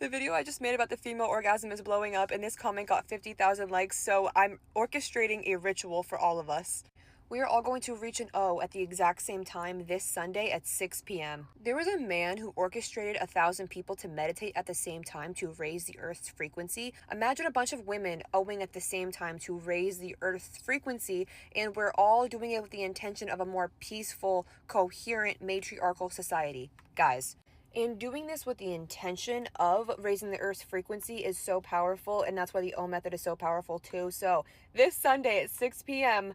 The video I just made about the female orgasm is blowing up, and this comment got 50,000 likes, so I'm orchestrating a ritual for all of us. We are all going to reach an O at the exact same time this Sunday at 6 p.m. There was a man who orchestrated 1,000 people to meditate at the same time to raise the Earth's frequency. Imagine a bunch of women Oing at the same time to raise the Earth's frequency, and we're all doing it with the intention of a more peaceful, coherent, matriarchal society. Guys, and doing this with the intention of raising the Earth's frequency is so powerful, and that's why the O method is so powerful too. So this Sunday at 6 p.m.,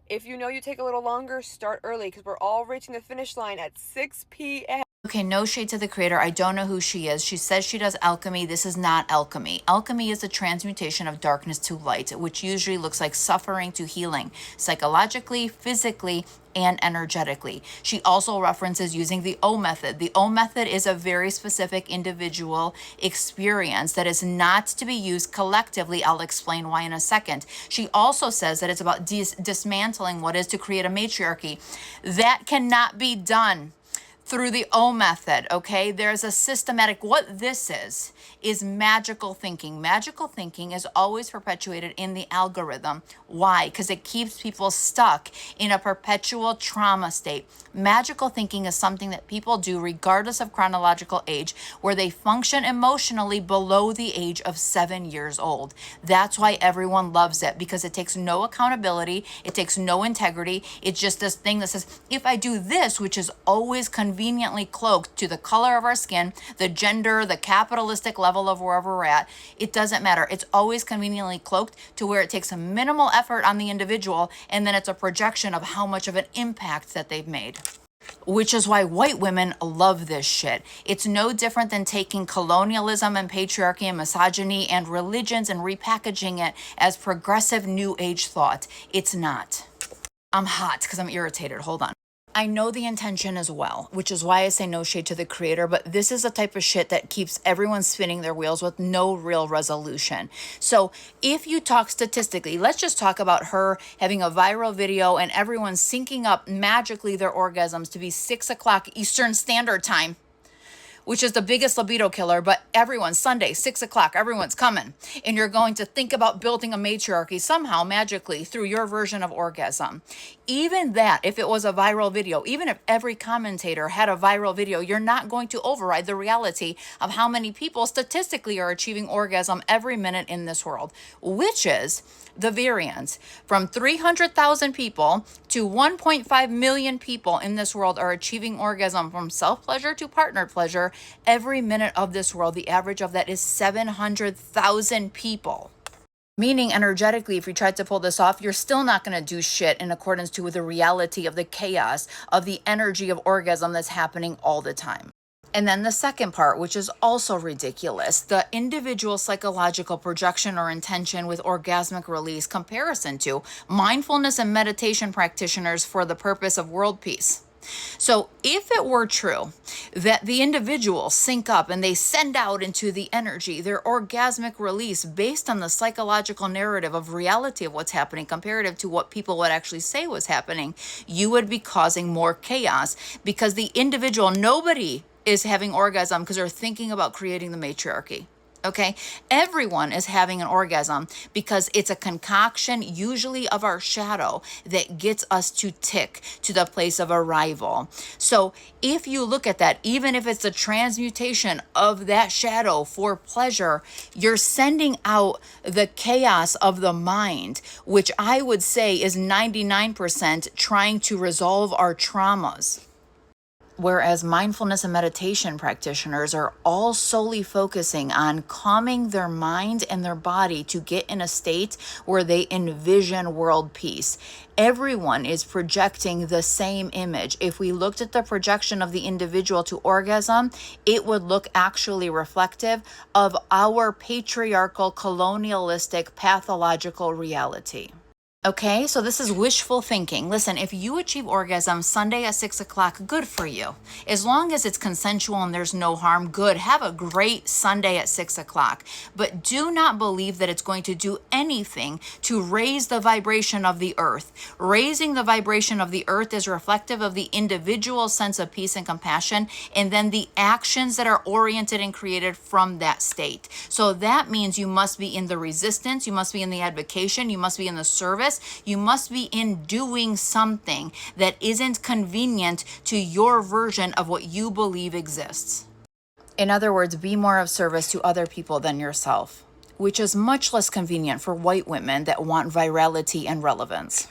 if you know you take a little longer, start early, because we're all reaching the finish line at 6 p.m. Okay, no shade to the creator. I don't know who she is. She says she does alchemy. This is not alchemy. Alchemy is a transmutation of darkness to light, which usually looks like suffering to healing, psychologically, physically, and energetically. She also references using the O method. The O method is a very specific individual experience that is not to be used collectively. I'll explain why in a second. She also says that it's about dismantling what is to create a matriarchy. That cannot be done through the O method, okay? There's a systematic, what this is magical thinking. Magical thinking is always perpetuated in the algorithm. Why? Because it keeps people stuck in a perpetual trauma state. Magical thinking is something that people do regardless of chronological age, where they function emotionally below the age of 7 years old. That's why everyone loves it, because it takes no accountability, it takes no integrity. It's just this thing that says, if I do this, which is always conveniently cloaked to the color of our skin, the gender, the capitalistic level of wherever we're at, it doesn't matter. It's always conveniently cloaked to where it takes a minimal effort on the individual, and then it's a projection of how much of an impact that they've made. Which is why white women love this shit. It's no different than taking colonialism and patriarchy and misogyny and religions and repackaging it as progressive new age thought. It's not. I'm hot because I'm irritated. Hold on. I know the intention as well, which is why I say no shade to the creator, but this is the type of shit that keeps everyone spinning their wheels with no real resolution. So if you talk statistically, let's just talk about her having a viral video and everyone syncing up magically their orgasms to be 6 o'clock Eastern Standard Time, which is the biggest libido killer, but everyone, Sunday, 6 o'clock, everyone's coming. And you're going to think about building a matriarchy somehow magically through your version of orgasm. Even that, if it was a viral video, even if every commentator had a viral video, you're not going to override the reality of how many people statistically are achieving orgasm every minute in this world, which is the variance from 300,000 people to 1.5 million people in this world are achieving orgasm from self-pleasure to partner pleasure every minute of this world. The average of that is 700,000 people. Meaning energetically, if you tried to pull this off, you're still not going to do shit in accordance to the reality of the chaos of the energy of orgasm that's happening all the time. And then the second part, which is also ridiculous, the individual psychological projection or intention with orgasmic release comparison to mindfulness and meditation practitioners for the purpose of world peace. So if it were true that the individuals sync up and they send out into the energy their orgasmic release based on the psychological narrative of reality of what's happening comparative to what people would actually say was happening, you would be causing more chaos, because the individual, nobody is having orgasm because they're thinking about creating the matriarchy. Okay, everyone is having an orgasm because it's a concoction, usually of our shadow, that gets us to tick to the place of arrival. So if you look at that, even if it's a transmutation of that shadow for pleasure, you're sending out the chaos of the mind, which I would say is 99% trying to resolve our traumas. Whereas mindfulness and meditation practitioners are all solely focusing on calming their mind and their body to get in a state where they envision world peace. Everyone is projecting the same image. If we looked at the projection of the individual to orgasm, it would look actually reflective of our patriarchal, colonialistic, pathological reality. Okay, so this is wishful thinking. Listen, if you achieve orgasm Sunday at 6 o'clock, good for you. As long as it's consensual and there's no harm, good. Have a great Sunday at 6 o'clock. But do not believe that it's going to do anything to raise the vibration of the earth. Raising the vibration of the earth is reflective of the individual sense of peace and compassion, and then the actions that are oriented and created from that state. So that means you must be in the resistance, you must be in the advocation, you must be in the service. You must be in doing something that isn't convenient to your version of what you believe exists. In other words, be more of service to other people than yourself, which is much less convenient for white women that want virality and relevance.